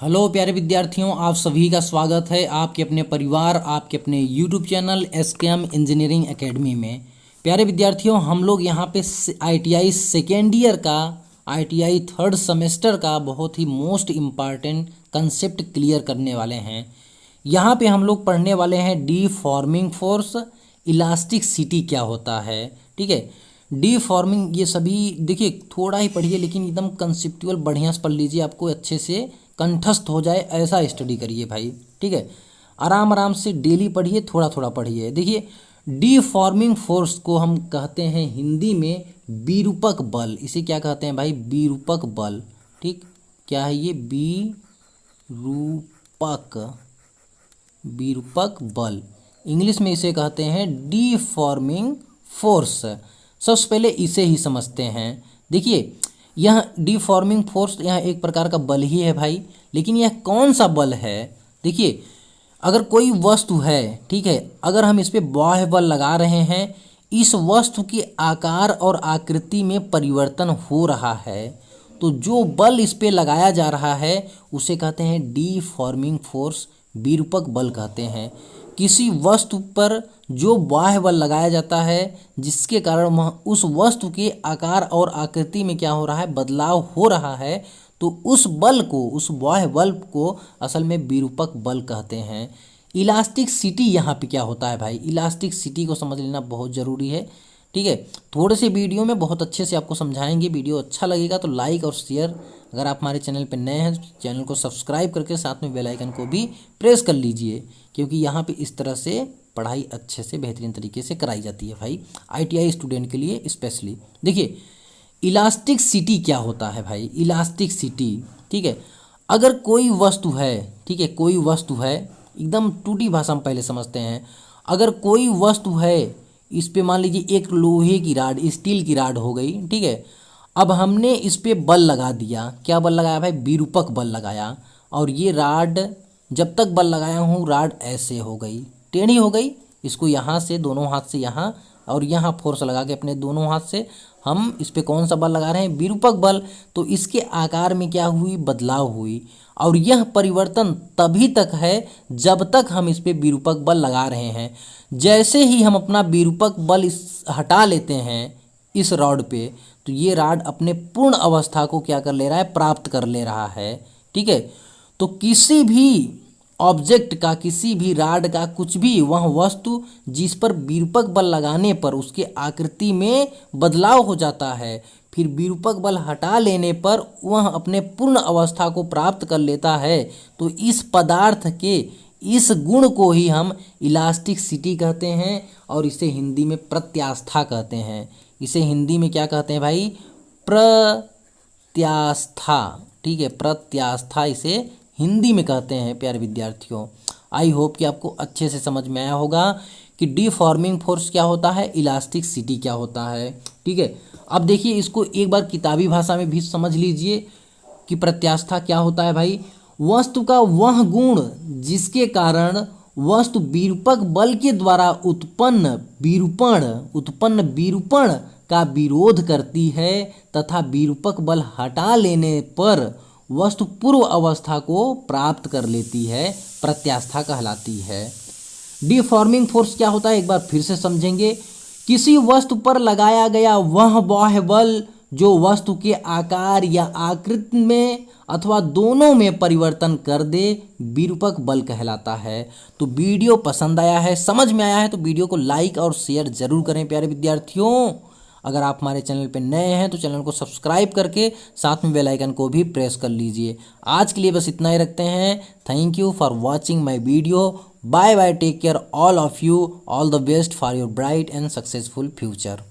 Hello प्यारे विद्यार्थियों, आप सभी का स्वागत है आपके अपने परिवार, आपके अपने YouTube channel SKM engineering academy में। प्यारे विद्यार्थियों, हम लोग यहाँ पे आईटीआई सेकेंड ईयर का, आईटीआई थर्ड सेमेस्टर का बहुत ही मोस्ट इम्पॉर्टेंट कंसेप्ट क्लियर करने वाले हैं। यहाँ पे हम लोग पढ़ने वाले हैं डी फॉर्मिंग फोर्स, इलास्टिसिटी क्या होता है। ठीक है, डी फॉर्मिंग ये सभी देखिए, थोड़ा ही पढ़िए लेकिन एकदम कंसेप्चुअल बढ़िया से पढ़ लीजिए, आपको अच्छे से कंठस्थ हो जाए ऐसा स्टडी करिए भाई। ठीक है, आराम आराम से डेली पढ़िए, थोड़ा थोड़ा पढ़िए। देखिए, डी फॉर्मिंग फोर्स को हम कहते हैं हिंदी में विरूपक बल। इसे क्या कहते हैं भाई? विरूपक बल। ठीक, क्या है ये? विरूपक बल। इंग्लिश में इसे कहते हैं डी फॉर्मिंग फोर्स। सबसे पहले इसे ही समझते हैं। देखिए, यह डीफॉर्मिंग फोर्स यह एक प्रकार का बल ही है भाई, लेकिन यह कौन सा बल है? देखिए, अगर कोई वस्तु है, ठीक है, अगर हम इस पे बाह्य बल लगा रहे हैं, इस वस्तु के आकार और आकृति में परिवर्तन हो रहा है, तो जो बल इस पे लगाया जा रहा है उसे कहते हैं डीफॉर्मिंग फोर्स, विरूपक बल कहते हैं। किसी वस्तु पर जो बाह्य बल लगाया जाता है जिसके कारण वह उस वस्तु के आकार और आकृति में क्या हो रहा है? बदलाव हो रहा है, तो उस बल को, उस बाह्य बल को असल में विरूपक बल कहते हैं। इलास्टिसिटी यहाँ पे क्या होता है भाई? इलास्टिसिटी को समझ लेना बहुत ज़रूरी है। ठीक है, थोड़े से वीडियो में बहुत अच्छे से आपको समझाएंगे। वीडियो अच्छा लगेगा तो लाइक और शेयर, अगर आप हमारे चैनल पर नए हैं चैनल को सब्सक्राइब करके साथ में बेल आइकन को भी प्रेस कर लीजिए, क्योंकि यहाँ पे इस तरह से पढ़ाई अच्छे से बेहतरीन तरीके से कराई जाती है भाई, आईटीआई स्टूडेंट के लिए स्पेशली। देखिए, इलास्टिसिटी क्या होता है भाई? इलास्टिसिटी, ठीक है, अगर कोई वस्तु है, ठीक है, कोई वस्तु है, एकदम टूटी भाषा में पहले समझते हैं। अगर कोई वस्तु है, इस पे मान लीजिए एक लोहे की राड, स्टील की राड हो गई, ठीक है, अब हमने इस पे बल लगा दिया। क्या बल लगाया भाई? विरूपक बल लगाया। और ये राड, जब तक बल लगाया हूँ, राड ऐसे हो गई, टेढ़ी हो गई। इसको यहाँ से, दोनों हाथ से यहाँ और यहाँ फोर्स लगा के अपने दोनों हाथ से हम इस पे कौन सा बल लगा रहे हैं? विरूपक बल। तो इसके आकार में क्या हुई? बदलाव हुई। और यह परिवर्तन तभी तक है जब तक हम इस पे विरूपक बल लगा रहे हैं। जैसे ही हम अपना विरूपक बल हटा लेते हैं इस रॉड पे, तो ये रॉड अपने पूर्ण अवस्था को क्या कर ले रहा है? प्राप्त कर ले रहा है। ठीक है, तो किसी भी ऑब्जेक्ट का, किसी भी रॉड का, कुछ भी वह वस्तु जिस पर विरूपक बल लगाने पर उसके आकृति में बदलाव हो जाता है, फिर विरूपक बल हटा लेने पर वह अपने पूर्ण अवस्था को प्राप्त कर लेता है। तो इस पदार्थ के इस गुण को ही हम इलास्टिसिटी कहते हैं, और इसे हिंदी में प्रत्यास्था कहते हैं। इसे हिंदी में क्या कहते हैं भाई? प्रत्यास्था। ठीक है, प्रत्यास्था इसे हिंदी में कहते हैं प्यारे विद्यार्थियों। आई होप कि आपको अच्छे से समझ में आया होगा कि डीफॉर्मिंग फोर्स क्या होता है, इलास्टिसिटी क्या होता है। ठीक है, अब देखिए, इसको एक बार किताबी भाषा में भी समझ लीजिए कि प्रत्यास्था क्या होता है भाई? वस्तु का वह गुण जिसके कारण वस्तु विरूपक बल के द्वारा उत्पन्न विरूपण का विरोध करती है, तथा विरूपक बल हटा लेने पर वस्तु पूर्व अवस्था को प्राप्त कर लेती है, प्रत्यास्था कहलाती है। डीफॉर्मिंग फोर्स क्या होता है, एक बार फिर से समझेंगे। किसी वस्तु पर लगाया गया वह बाह्य बल जो वस्तु के आकार या आकृति में अथवा दोनों में परिवर्तन कर दे, विरूपक बल कहलाता है। तो वीडियो पसंद आया है, समझ में आया है, तो वीडियो को लाइक और शेयर जरूर करें प्यारे विद्यार्थियों। अगर आप हमारे चैनल पर नए हैं तो चैनल को सब्सक्राइब करके साथ में बेल आइकन को भी प्रेस कर लीजिए। आज के लिए बस इतना ही रखते हैं। Thank you for watching my video. Bye bye, take care all of you, all the best for your bright and successful future.